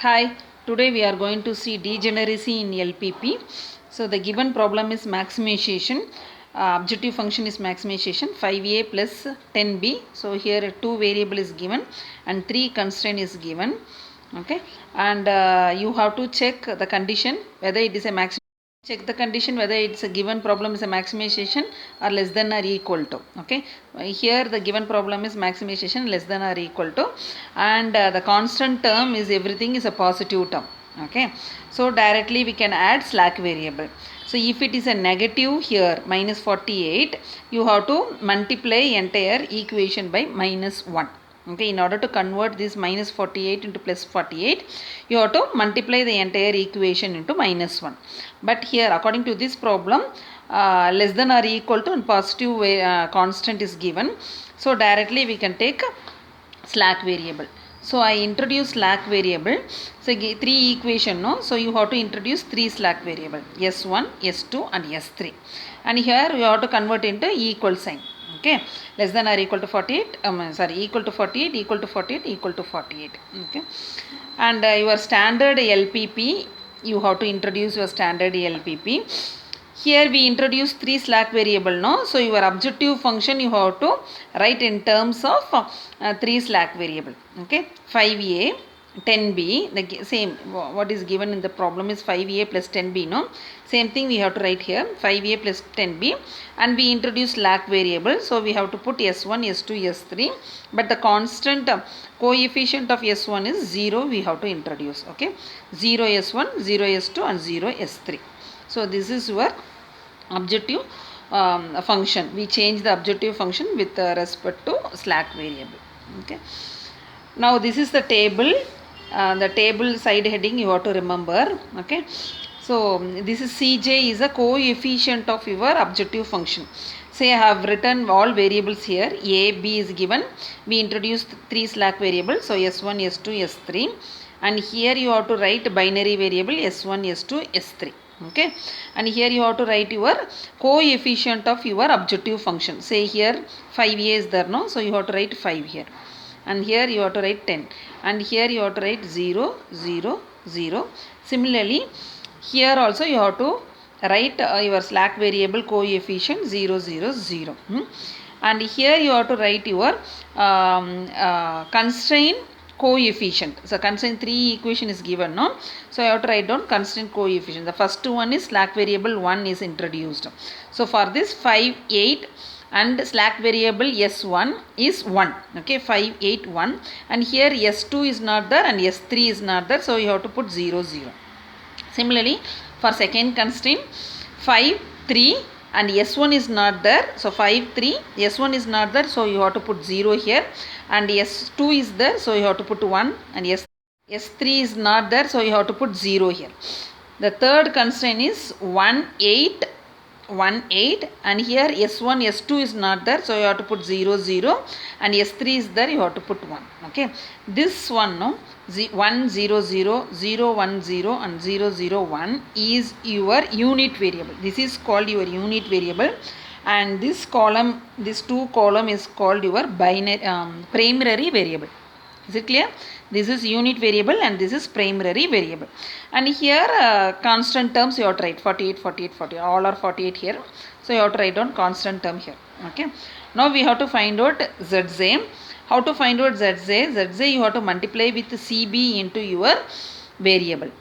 Hi, today we are going to see degeneracy in LPP. So the given problem is maximization. Objective function is maximization 5a plus 10b. So here two variable is given and three constraint is given. Okay, and you have to check the condition whether it is a maximum. Check the condition whether it's a given problem is a maximization or less than or equal to. Okay, here the given problem is maximization less than or equal to, and the constant term is everything is a positive term. Okay, so directly we can add slack variable. So if it is a negative here minus 48, you have to multiply entire equation by minus 1. Okay, in order to convert this minus 48 into plus 48, you have to multiply the entire equation into minus 1. But here according to this problem, less than or equal to and positive constant is given. So directly we can take slack variable. So I introduce slack variable. So three equation, no? So you have to introduce three slack variable, S1, S2 and S3. And here you have to convert into equal sign. Okay, less than or equal to 48, equal to 48, equal to 48, equal to 48. Okay, and your standard LPP, you have to introduce your standard LPP. Here we introduce three slack variable, no? So your objective function you have to write in terms of three slack variable. Okay, 5a, 10b, the same what is given in the problem is 5a plus 10b, no? Same thing we have to write here, 5a plus 10b, and we introduce slack variable. So we have to put S1, S2, S3, but the constant coefficient of S1 is 0, we have to introduce. Okay, 0 S1, 0 S2 and 0 S3. So this is your objective function. We change the objective function with respect to slack variable. Okay. Now this is the table. The table side heading you have to remember. Okay. So this is Cj is a coefficient of your objective function. Say I have written all variables here. A, B is given. We introduced three slack variables. So S1, S2, S3. And here you have to write binary variable S1, S2, S3. Okay, and here you have to write your coefficient of your objective function. Say here 5a is there, no? So you have to write 5 here, and here you have to write 10, and here you have to write 0, 0, 0. Similarly, here also you have to write your slack variable coefficient 0, 0, 0. And here you have to write your constraint coefficient. So constraint 3 equation is given, no? So I have to write down constraint coefficient. The first one is slack variable 1 is introduced. So for this 5, 8 and slack variable S1 is 1. Okay, 5, 8, 1. And here S2 is not there and S3 is not there. So you have to put 0, 0. Similarly, for second constraint 5, 3 and S1 is not there. So 5, 3, S1 is not there. So you have to put 0 here. And S2 is there. So you have to put 1. And S3 is not there. So you have to put 0 here. The third constraint is 1, 8, 1, 8. And here S1, S2 is not there. So you have to put 0, 0. And S3 is there. You have to put 1. Okay. This one, no? 1, 0, 0, 0, 1, 0 and 0, 0, 1 is your unit variable. This is called your unit variable. And this column, this two column is called your binary primary variable. Is it clear? This is unit variable and this is primary variable. And here constant terms you have to write 48, 48, 48. All are 48 here. So you have to write down constant term here. Okay. Now we have to find out Zj. How to find out Zj? Zj you have to multiply with Cb into your variable.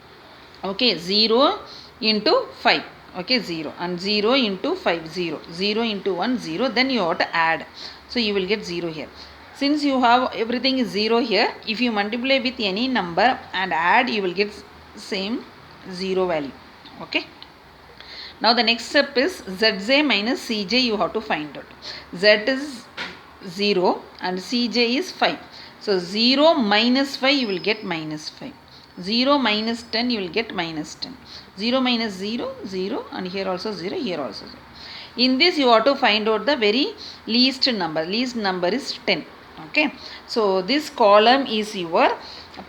Okay, 0 into 5. Okay, 0 and 0 into 5, 0. 0 into 1, 0. Then you have to add. So you will get 0 here. Since you have everything is 0 here, if you multiply with any number and add, you will get same 0 value. Okay. Now the next step is Zj minus Cj you have to find out. Z is 0 and Cj is 5. So 0 minus 5 you will get minus 5. 0 minus 10 you will get minus 10. 0 minus 0, 0 and here also 0, here also 0. In this you have to find out the very least number. Least number is 10. Okay. So this column is your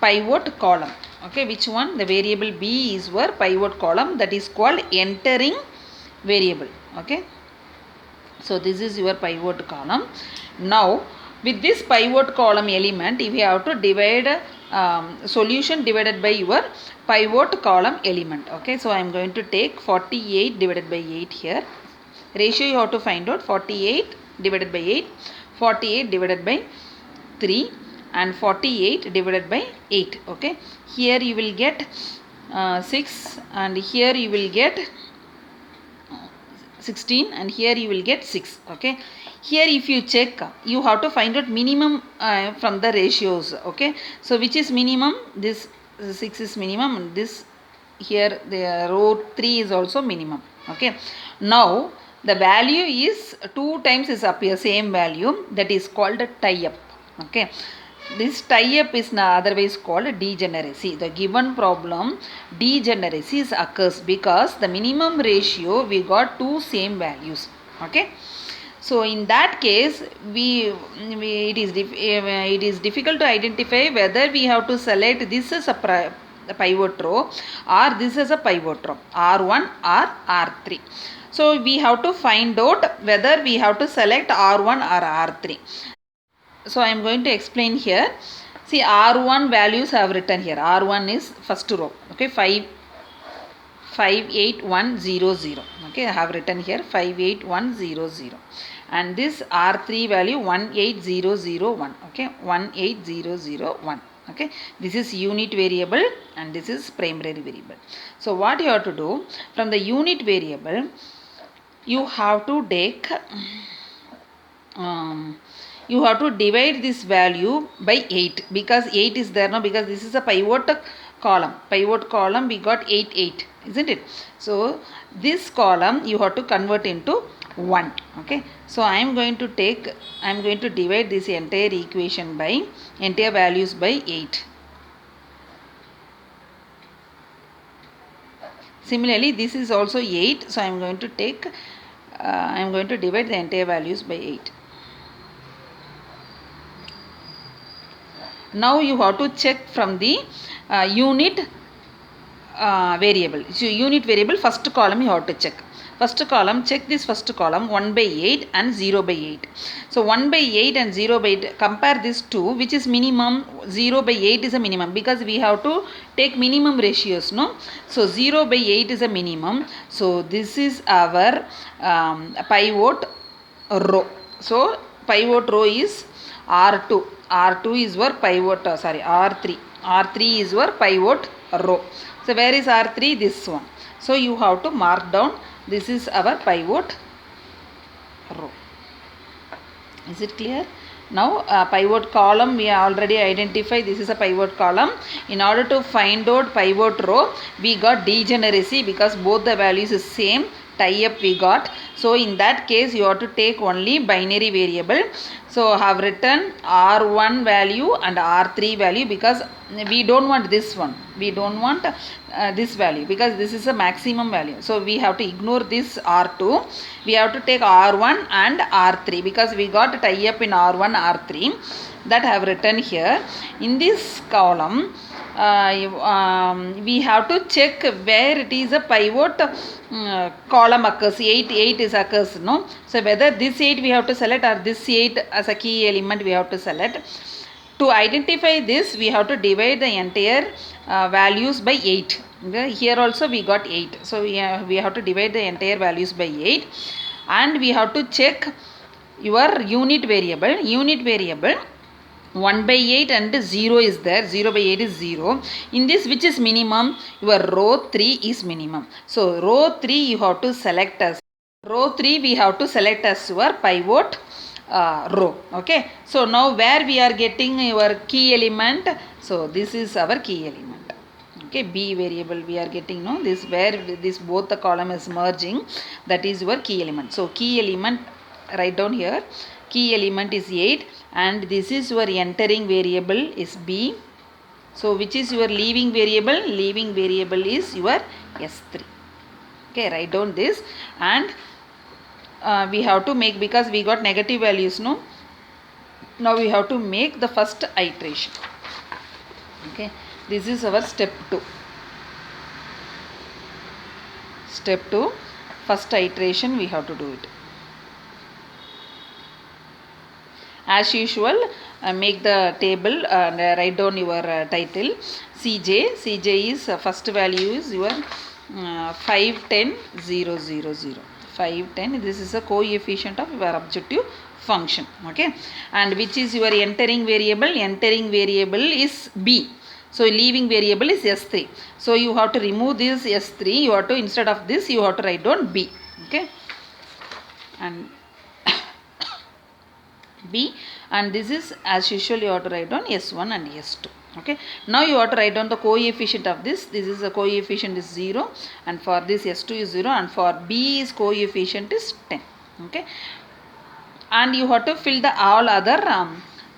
pivot column. Okay. Which one? The variable B is your pivot column, that is called entering variable. Okay. So this is your pivot column. Now with this pivot column element, if you have to divide solution divided by your pivot column element. Okay, so I am going to take 48 divided by 8 here. Ratio you have to find out. 48 divided by 8, 48 divided by 3 and 48 divided by 8. Okay, here you will get 6 and here you will get 16 and here you will get 6. Okay, here if you check, you have to find out minimum from the ratios. Okay, so which is minimum? This 6 is minimum, and this here the row 3 is also minimum. Okay, now the value is 2 times is appear same value, that is called a tie up. Okay, this tie up is otherwise called degeneracy. The given problem, degeneracy occurs because the minimum ratio we got 2 same values. Okay, so in that case it is difficult to identify whether we have to select this as a pivot row or this is a pivot row, R1 or R3. So we have to find out whether we have to select R1 or R3. So I am going to explain here. See, R1 values I have written here. R1 is first row. Okay, 58100. Okay, I have written here 58100. And this R3 value 18001. Okay, 18001. Okay, this is unit variable and this is primary variable. So what you have to do, from the unit variable you have to take you have to divide this value by 8, because 8 is there now, because this is a pivot column. Pivot column we got 8, 8, isn't it? So this column you have to convert into 1. Okay, so I am going to divide this entire equation by entire values by 8. Similarly this is also 8, so I am going to divide the entire values by 8. Now you have to check from the unit variable. So unit variable first column you have to check. First column, check this first column 1 by 8 and 0 by 8. So 1 by 8 and 0 by 8, compare these two, which is minimum. 0 by 8 is a minimum because we have to take minimum ratios, no? So 0 by 8 is a minimum. So this is our pivot row. So pivot row is R2. R2 is your pivot, R3. R3 is your pivot row. So where is R3? This one. So you have to mark down, this is our pivot row. Is it clear? Now pivot column we already identified, this is a pivot column. In order to find out pivot row, we got degeneracy because both the values is same. Tie up we got. So in that case you have to take only binary variable. So I have written R1 value and R3 value because we don't want this one. We don't want this value because this is a maximum value. So we have to ignore this R2. We have to take R1 and R3 because we got a tie up in R1, R3. That I have written here. In this column, we have to check where it is a pivot column occurs. 8 is occurs, no? So whether this 8 we have to select or this 8 as a key element we have to select. To identify this, we have to divide the entire values by 8. Okay? Here also we got 8. So we have to divide the entire values by 8, and we have to check your unit variable. Unit variable 1 by 8 and 0 is there. 0 by 8 is 0. In this, which is minimum? Your row 3 is minimum. So row 3 you have to select as. Row 3 we have to select as your pivot row. Okay. So now where we are getting your key element? So this is our key element. Okay, B variable we are getting, no? This where this both the column is merging, that is your key element. So key element, write down here. Key element is 8 and this is your entering variable is B. So which is your leaving variable? Leaving variable is your S3. Okay, write down this, and we have to make, because we got negative values, no? Now we have to make the first iteration. Okay, this is our step 2. Step 2, first iteration we have to do it. As usual, make the table and write down your title. CJ is first value is your 5, 10, 0, 0, 0. 5, 10, this is a coefficient of your objective function. Okay, and which is your entering variable? Entering variable is B. So leaving variable is S3. So you have to remove this S3. You have to, instead of this, you have to write down B. Okay, and B, and this is as usual you have to write down S1 and S2. Okay, now you have to write down the coefficient of this. This is the coefficient is 0, and for this S2 is 0, and for B is coefficient is 10. Okay, and you have to fill the all other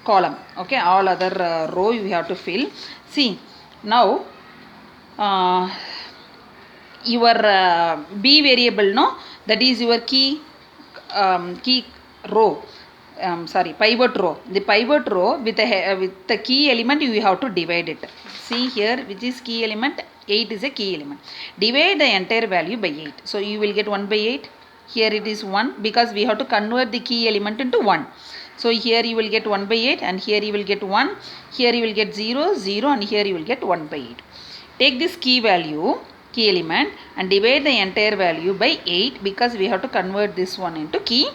column. Okay, all other row you have to fill. See, now your B variable, no, that is your key row. Pivot row. The pivot row with the key element you have to divide it. See here, which is key element? 8 is a key element. Divide the entire value by 8. So you will get 1 by 8. Here it is 1, because we have to convert the key element into 1. So here you will get 1 by 8, and here you will get 1. Here you will get 0, 0, and here you will get 1 by 8. Take this key element, and divide the entire value by 8, because we have to convert this one into key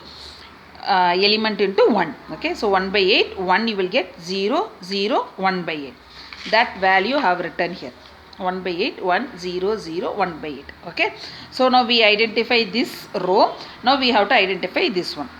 element into 1. Okay, so 1 by 8, 1 you will get 0, 0, 1 by 8. That value have written here. 1 by 8, 1, 0, 0, 1 by 8. Okay, so now we identify this row. Now we have to identify this one.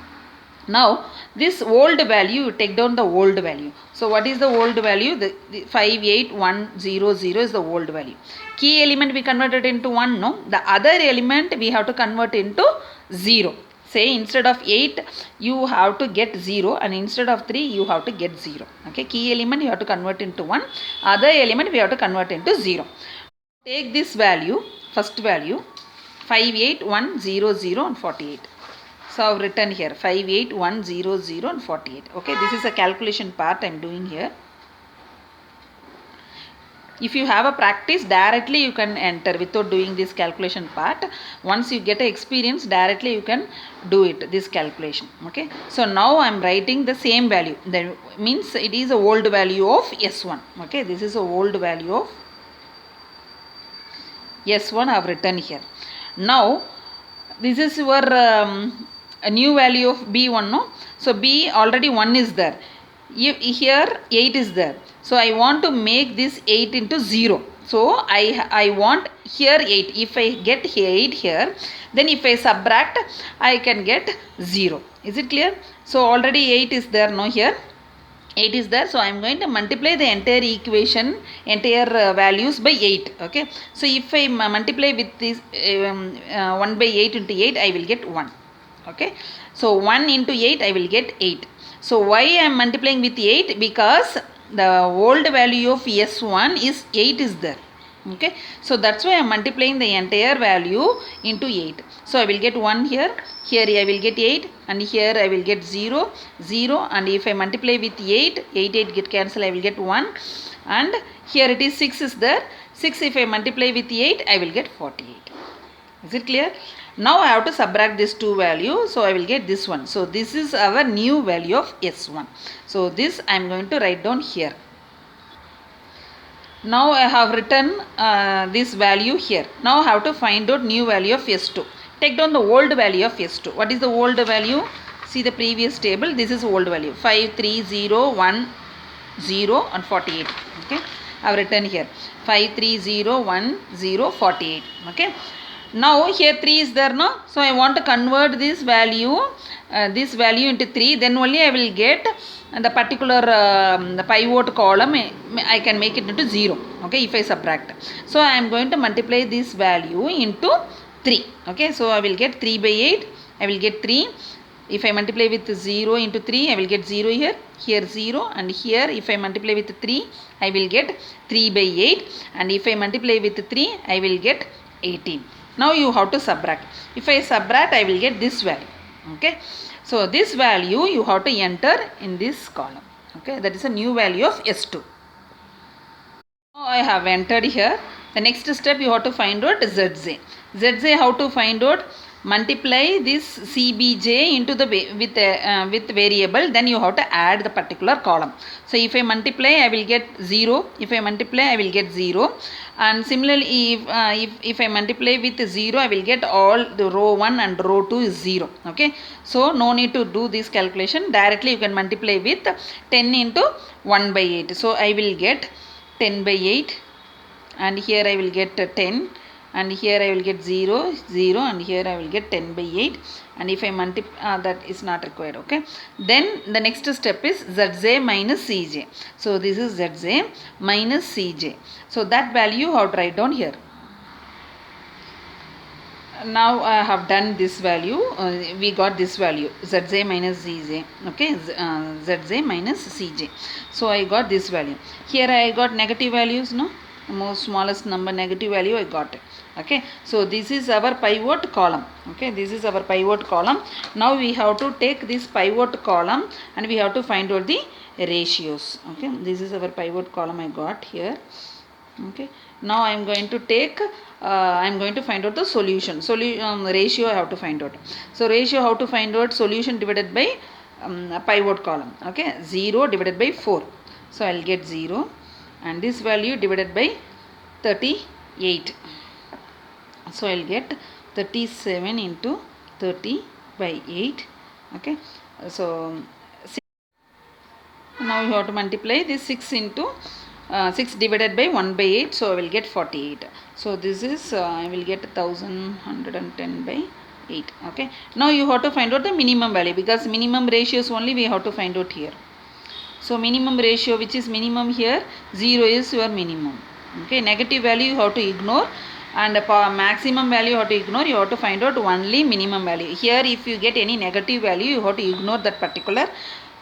Now this old value, you take down the old value. So what is the old value? The 5, 8, 1, 0, 0 is the old value. Key element we converted into 1, no? The other element we have to convert into 0. Say instead of 8 you have to get 0, and instead of 3 you have to get 0. Okay, key element you have to convert into 1, other element we have to convert into 0. Take this value, first value, 5, 8, 1, 0, 0, and 48. So I have written here 5, 8, 1, 0, 0, and 48. Okay, this is a calculation part I am doing here. If you have a practice, directly you can enter without doing this calculation part. Once you get an experience, directly you can do it, this calculation. Okay, so now I am writing the same value. That means it is a old value of S1. Okay, this is a old value of S1 I have written here. Now this is your a new value of B1, no? So B already 1 is there. Here 8 is there. So I want to make this 8 into 0. So I want here 8. If I get 8 here, then if I subtract, I can get 0. Is it clear? So already 8 is there, no, here. 8 is there. So I am going to multiply the entire equation, entire values by 8. Okay. So if I multiply with this 1 by 8 into 8, I will get 1. Okay. So 1 into 8, I will get 8. So why I am multiplying with 8? Because the old value of S1 is 8 is there. Okay, so that's why I am multiplying the entire value into 8. So I will get 1 here, here I will get 8, and here I will get 0, 0, and if I multiply with 8, 8 get cancelled, I will get 1, and here it is 6 is there, 6 if I multiply with 8, I will get 48. Is it clear? Now I have to subtract this 2 value, so I will get this one. So this is our new value of S1. So this I am going to write down here. Now I have written this value here. Now I have to find out new value of S2. Take down the old value of S2. What is the old value? See the previous table. This is old value. 5, 3, 0, 1, 0, and 48. Okay. I have written here. 5, 3, 0, 1, 0, 48. Okay. Now here 3 is there, no? So I want to convert this value into 3. Then only I will get the particular the pivot column. I can make it into 0. Okay, if I subtract. So I am going to multiply this value into 3. Okay, so I will get 3 by 8. I will get 3. If I multiply with 0 into 3, I will get 0 here. Here 0, and here if I multiply with 3, I will get 3 by 8. And if I multiply with 3, I will get 18. Now you have to subtract. If I subtract, I will get this value. Okay. So this value you have to enter in this column. Okay. That is a new value of S2. Now I have entered here. The next step you have to find out ZZ. ZZ how to find out? multiply this CBJ into the with variable, then you have to add the particular column. So if I multiply, I will get 0. If I multiply, I will get 0. And similarly, if I multiply with 0, I will get all the row 1 and row 2 is 0. Okay, so no need to do this calculation. Directly you can multiply with 10 into 1 by 8. So I will get 10 by 8, and here I will get 10, and here I will get 0, 0, and here I will get 10 by 8. And if I multiply, that is not required. Okay, then the next step is Zj minus Cj. So this is Zj minus Cj. So that value I have to write down here. Now I have done this value. We got this value Zj minus Cj. Okay, Zj minus Cj. So I got this value. Here I got negative values, no? Most smallest number negative value I got it. Okay, so this is our pivot column. Okay, this is our pivot column. Now we have to take this pivot column and we have to find out the ratios. Okay, this is our pivot column I got here. Okay, now I am going to take I am going to find out the solution. Ratio I have to find out. So ratio how to find out? Solution divided by pivot column. Okay, 0 divided by 4. So I will get 0, and this value divided by 38. So I will get 37 into 30 by 8. Okay, so now you have to multiply this 6 into 6 divided by 1 by 8. So I will get 48. So this is I will get 1110 by 8. Okay, now you have to find out the minimum value, because minimum ratios only we have to find out here. So minimum ratio, which is minimum here, 0 is your minimum. Okay, negative value you have to ignore, and maximum value you have to ignore. You have to find out only minimum value. Here if you get any negative value, you have to ignore that particular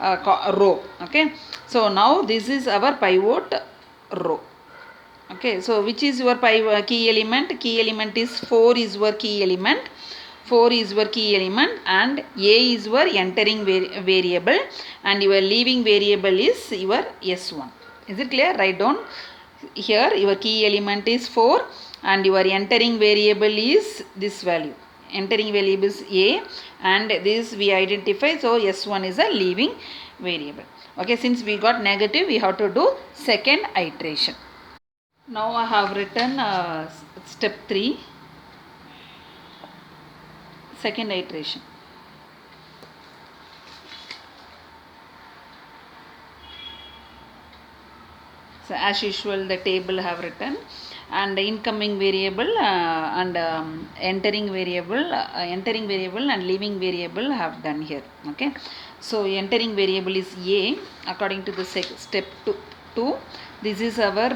row. Okay, so now this is our pivot row. Okay, so which is your key element? Key element is 4 is your key element. 4 is your key element, and A is your entering variable, and your leaving variable is your S1. Is it clear? Write down here. Your key element is 4 and your entering variable is this value. Entering variable is A, and this we identify. So S1 is a leaving variable. Okay, since we got negative, we have to do second iteration. Now I have written step 3, second iteration. So as usual, the table have written, and incoming variable and entering variable and leaving variable have done here. Okay, so entering variable is A according to the step 2. This is our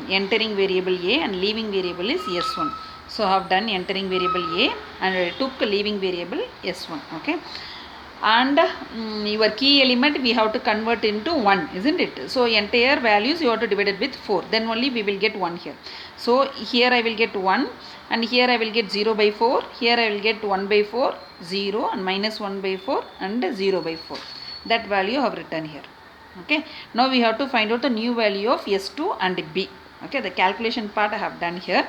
entering variable A, and leaving variable is S1. So I have done entering variable A and I took leaving variable S1. Okay, and your key element we have to convert into 1, isn't it? So entire values you have to divide it with 4, then only we will get 1 here. So here I will get 1, and here I will get 0 by 4, here I will get 1 by 4, 0, and minus 1 by 4 and 0 by 4. That value I have written here. Okay, now we have to find out the new value of S2 and B. Okay, the calculation part I have done here.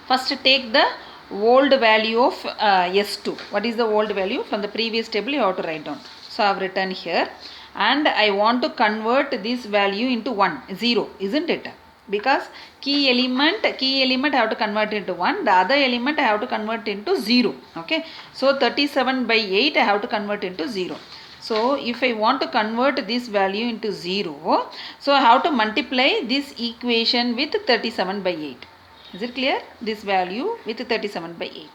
First take the old value of S2. What is the old value? From the previous table you have to write down. So I have written here, and I want to convert this value into 1, 0, isn't it? Because key element I have to convert into 1, the other element I have to convert into 0. Okay, so 37 by 8 I have to convert into 0. So if I want to convert this value into 0, so I have to multiply this equation with 37 by 8. Is it clear? This value with 37 by 8.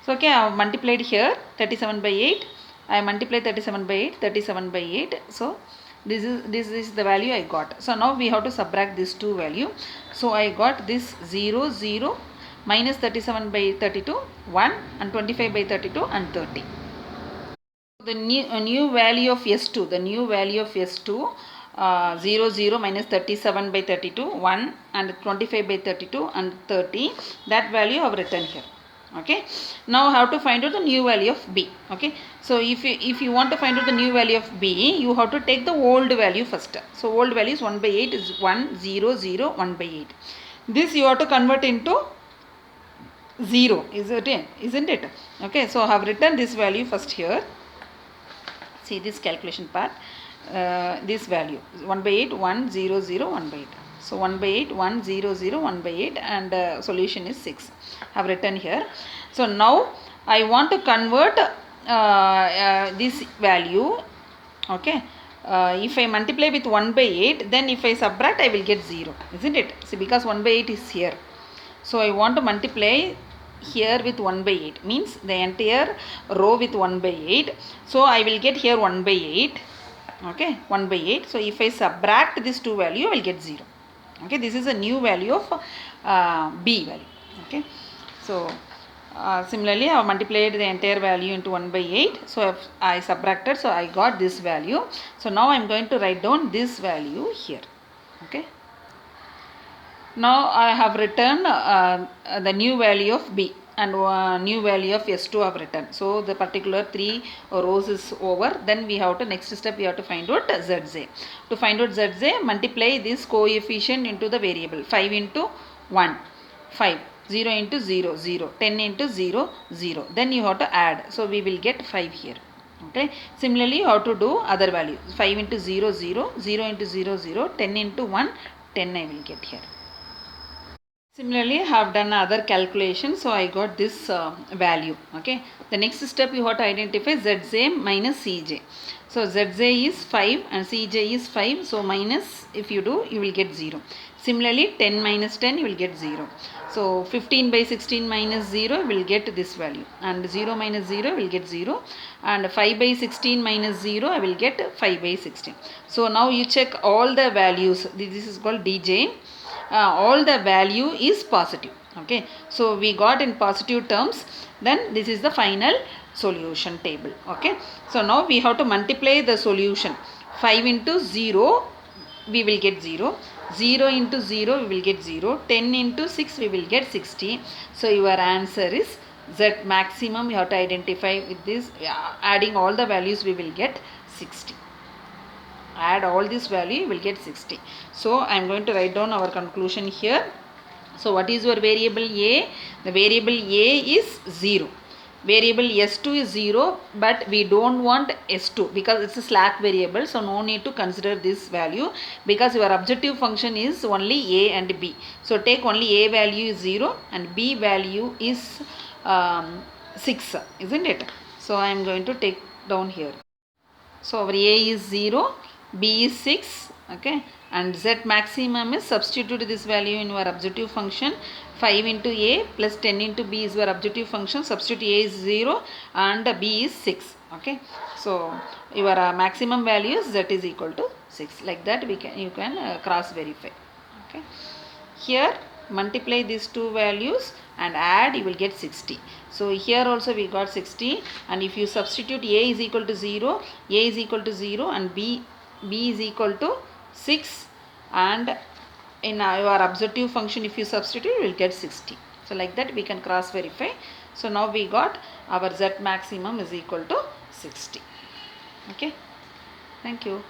So okay, I have multiplied here 37 by 8. I multiply 37 by 8, 37 by 8. So this is the value I got. So now we have to subtract this 2 value. So I got this 0, 0, minus 37 by 32, 1, and 25 by 32 and 30. The new value of S2, the new value of S2, 0, 0, minus 37 by 32, 1, and 25 by 32 and 30, that value I have written here. Okay, now how to find out the new value of B. Okay, so if you want to find out the new value of B, you have to take the old value first. So old value is 1 by 8 is 1, 0, 0, 1 by 8. This you have to convert into 0, isn't it? Okay, so I have written this value first here. See this calculation part. This value 1 by 8 1 0 0 1 by 8. So 1 by 8 1 0 0 1 by 8 and solution is 6. I have written here. So now I want to convert this value. Okay. If I multiply with 1 by 8, then if I subtract, I will get 0, isn't it? See, because 1 by 8 is here. So I want to multiply here with 1 by 8, means the entire row with 1 by 8. So I will get here 1 by 8. Okay, 1 by 8. So if I subtract this two value, I will get 0. Okay, this is a new value of B value. Okay, so similarly I have multiplied the entire value into 1 by 8. So if I subtracted, so I got this value. So now I am going to write down this value here. Okay, now I have written the new value of B and new value of S2 I have written. So the particular 3 rows is over. Then we have to, next step we have to find out Zj. To find out Zj, multiply this coefficient into the variable. 5 into 1, 5. 0 into 0, 0. 10 into 0, 0. Then you have to add. So we will get 5 here. Okay. Similarly, you have to do other values. 5 into 0, 0. 0 into 0, 0. 10 into 1, 10 I will get here. Similarly, I have done other calculation, so I got this value. Okay. The next step you have to identify Zj minus Cj. So Zj is 5 and Cj is 5. So minus, if you do, you will get 0. Similarly, 10 minus 10 you will get 0. So 15 by 16 minus 0 will get this value, and 0 minus 0 will get 0, and 5 by 16 minus 0 I will get 5 by 16. So now you check all the values. This is called Dj. All the value is positive. Okay, so we got in positive terms. Then this is the final solution table. Okay, so now we have to multiply the solution. 5 into 0 we will get 0. 0 into 0 we will get 0. 10 into 6 we will get 60. So your answer is Z maximum. You have to identify with this. Adding all the values we will get 60. Add all this value, you will get 60. So I am going to write down our conclusion here. So what is your variable A? The variable A is 0. Variable S2 is 0, but we don't want S2 because it's a slack variable. So no need to consider this value because your objective function is only A and B. So take only A value is 0 and B value is 6, isn't it? So I am going to take down here. So our A is 0, B is 6, okay, and Z maximum is, substitute this value in your objective function. 5 into A plus 10 into B is your objective function. Substitute A is 0 and B is 6, okay. So your maximum value is Z is equal to 6. Like that you can cross verify, okay. Here multiply these two values and add, you will get 60. So here also we got 60, and if you substitute A is equal to 0, A is equal to 0 and B is equal to 6, and in your objective function if you substitute you will get 60. So like that we can cross verify. So now we got our Z maximum is equal to 60. Okay. Thank you.